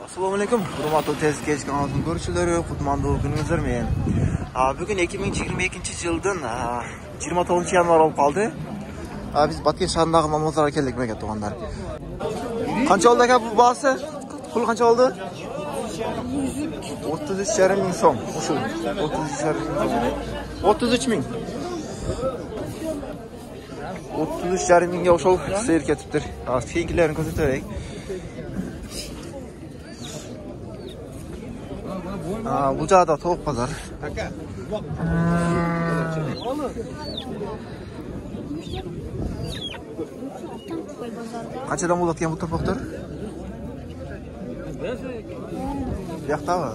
Assalomu alaykum. Hurmatli tez kech kanalning ko'ruvchilari, qutman bo'lguningizlar men. Bugun 2022-yildan 29-yanvar olib qoldi. Biz Batken shahridagi mamlakatga keldik menga to'g'anlar. Qancha oldi aka bu bahsi? Pul qancha oldi? 33,5 ming so'm. O'sha 33 ming. 33,5 mingga o'shol seyr ketibdir. Keyingilarini ko'rsataverik. Bu joyda tovuq pazar. Qanchadan bo'layotgan bu to'poqlar? Bu yoqdami?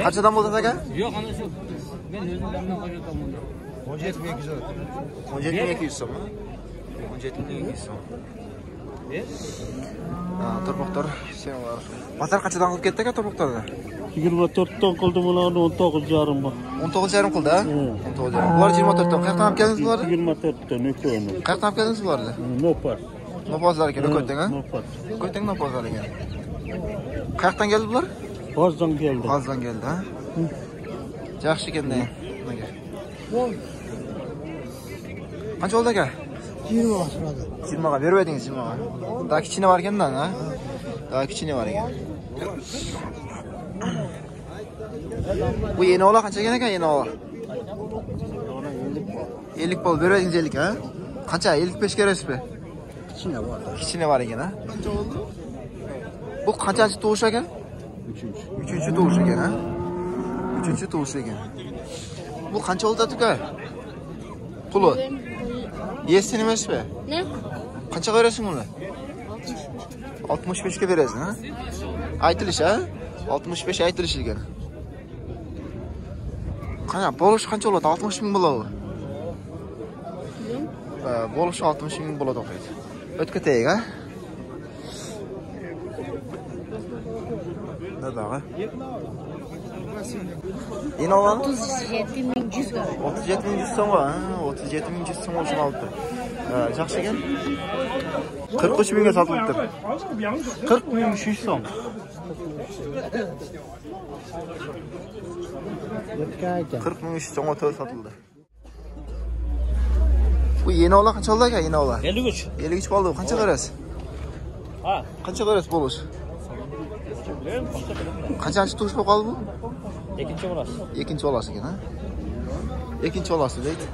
Qanchadan bo'ladi aka? Yo'q, ana shu. Men o'zimdan qo'ydim. 17,200. 17,200 so'm. 17,200 so'm. To'poqlar sen var. Pazar qanchadan qilib ketdi aka to'poqlarni? 24 ton qildi bularni 19,5 bor. 19,5 qildi, ha? 19,5. Bular 24 ton. Qayerdan olib keldingiz bularni? 24 ton ekoni. Qayerdan olib keldingiz bularni? Nopar. Nopozlar ekan, ko'tding, ha? Nopar. Ko'tding nopozlar ekan. Qayerdan keldi bular? G'ozdan keldi. G'ozdan keldi, ha? Yaxshi ekanda. Nimaga? Qancha oldi aka? 20 başladı. 20 ga berib edingiz 20 ga. Daha kichini var ekan-da, ha? Daha kichini var ekan. Bu yeni ola qancha ekan aka, yeni ola? 50 bol berib edingiz 50 ha? Qancha? 55 kerakmi? Kichine var. Kichini var ekan, ha? Qancha oldi? Bu qanchasi tug'ish ekan? 3-chi tug'ish ekan, ha? 3-chi tug'ish ekan. Bu qancha oldi aka? Puli? Yesin emasmi? Ne? Qancha qo'yasiz buni? 65 ga berasiz, ha? Aytilish, ha? 65 aytilish ekan. Qana, bo'lish qancha bo'ladi? 60 ming bo'ladi. Bo'lish 60 ming bo'ladi o'qiydi. O'tib ketaylik, ha? Nadaga? İnova? 37.100 lira. 37.100 so'm, ha? 37.100 so'm olsun oldu. Yaxshi ekan. 43 mingga sotilibdi. 40.300 so'm. Yetkayken. 40.300 so'mga sotildi. Bu yeni ola qancha oldi aka, yeni ola? 53. 53 bo'ldi. Qancha qarasiz? Ha. Qancha qarasiz bo'lish? Qanchasi tug'ish bo'lib qoldi bu? Ikkinchi olasi. Ikkinchi olasi ekan, ha? Ikkinchi olasi deydi.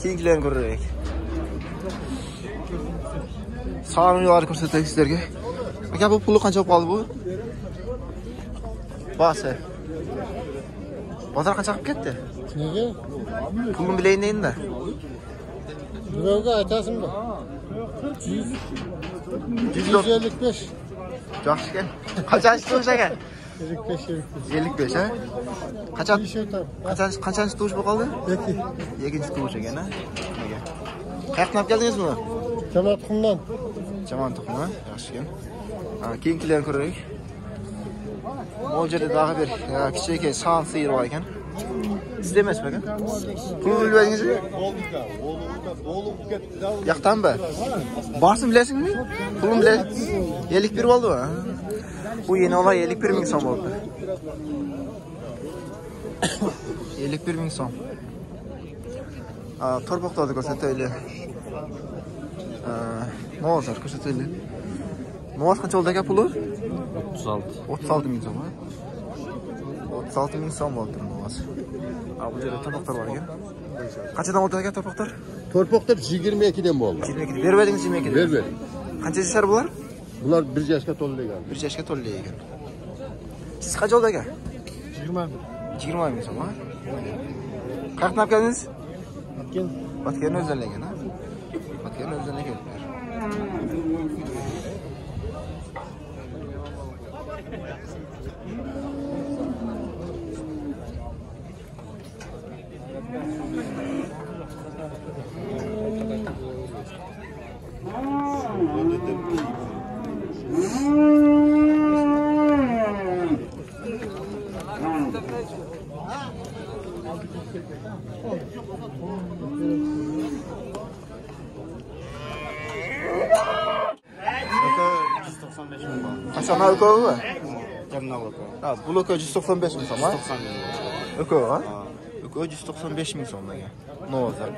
Keyingilarni ko'raylik. Sog'liqni ko'rsataylik sizlarga. Aka, bu puli qancha bo'lib qoldi bu? Basi. Bozor qancha qilib ketdi? Nega? Pulni bilayin deyinda. Birovga aytasizmi? 155. Yaxshi ekan. Qanchasi tug'ish ekan? 55. 55, ha? Qancha? Qanchasi tug'ish bo'lib qoldi? 2. Ikkinchi tug'ish ekan, ha? Nimaga? Qayerdan olib keldingiz buni? Jamoat tuxumdan. Jamoat tuxumi, yaxshi ekan. Keyingilarni ko'raylik. Mo'ljada dag'i bir kichik son siyir bor ekan. Sizda emasmi aka? Pul bilmadingizmi? Yoqdanmi? Borsini bilasizmi? Pulni bilasiz. 51 bo'ldi-mi? Bu yeni ola 51 ming so'm bo'ldi. 51 ming so'm. Torboqlarni ko'rsataylik. Mozor ko'rsataylik. Moz qancha oldi aka puli? 36 ming so'm. 36 ming so'm bo'ldi moz. Bu yerda torboqlar bor ekan. Qanchadan oldi aka torboqlar? Torpoqlar 22'den bo'ldi. 22. Berib edingiz 22. Ver. Qancha yashar bular? Bular 1 yoshga to'ldilar. 1 yoshga to'ldilar ekan. Siz qancha oldi aka? 20 ming so'm, ha? Qayerdan olib keldingiz? Batken o'zlanlagan, ha? Batken o'zlanlagan. Qachon ökovi mi? Terminal ökovi. Ha, bu ökovi 195 ming so'm. 90 ming. Ökovi, ha? Ökovi 195 ming so'm degan. Novozlar.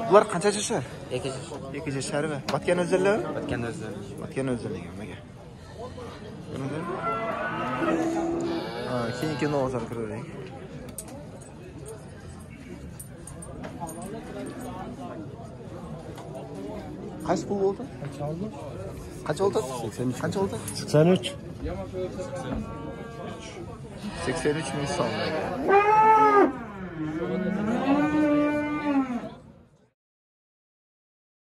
Bular qancha yashar? 2 yaş. 2 yashar va batgan o'zlari? Batgan o'zlari. Batgan o'zlari degan mega. Ha, keyingi novozlar ko'raylik. Kaç pul oldu? Kaç oldu? 83. Kaç oldu? 83. 83 ming so'm.